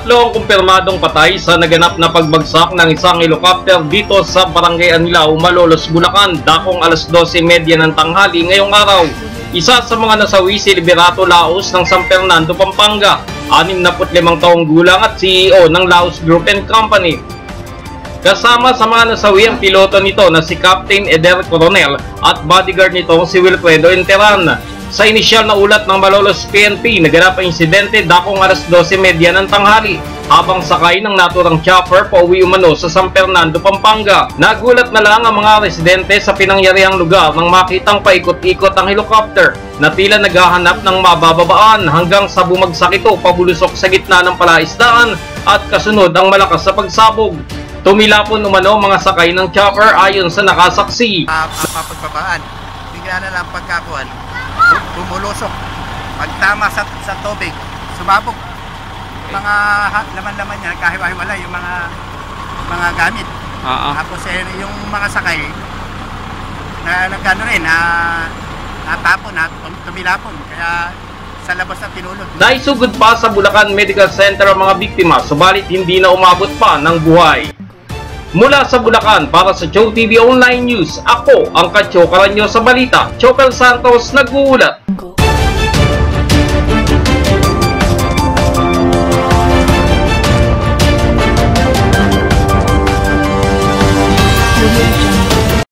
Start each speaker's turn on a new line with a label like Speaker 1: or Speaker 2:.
Speaker 1: Tatlo ang kumpirmadong patay sa naganap na pagbagsak ng isang helicopter dito sa Barangay Anilao, Malolos, Bulacan, dakong alas 12:30 ng tanghali ngayong araw. Isa sa mga nasawi si Liberato Laos ng San Fernando, Pampanga, 65 taong gulang at CEO ng Laos Group and Company. Kasama sa mga nasawi ang piloto nito na si Captain Eder Coronel at bodyguard nito si Wilfredo Enteran. Sa inisyal na ulat ng Malolos PNP, naganap ang insidente dakong alas 12:30 ng tanghali habang sakay ng naturang chopper pauwi umano sa San Fernando, Pampanga. Nagulat na lang ang mga residente sa pinangyarihang lugar nang makitang paikot-ikot ang helicopter na tila naghahanap ng mabababaan hanggang sa bumagsak ito pabulusok sa gitna ng palaisdaan at kasunod ang malakas sa pagsabog. Tumilapon umano mga sakay ng chopper ayon sa nakasaksi.
Speaker 2: Pagbabaan, bigla na lang pagkakuan, bumulusok. Pagtama sa tubig, sumabog. Mga laman-laman niya, kahiwa-hiwala yung mga gamit. Tapos yung mga sakay, na nagano rin, natapon, tumilapon. Kaya sa labas na pinulot.
Speaker 1: Naisugod pa sa Bulacan Medical Center ang mga biktima, subalit hindi na umabot pa ng buhay. Mula sa Bulacan, para sa Chow TV Online News, ako ang Kachokaran nyo sa balita, Chokal Santos, nag-uulat.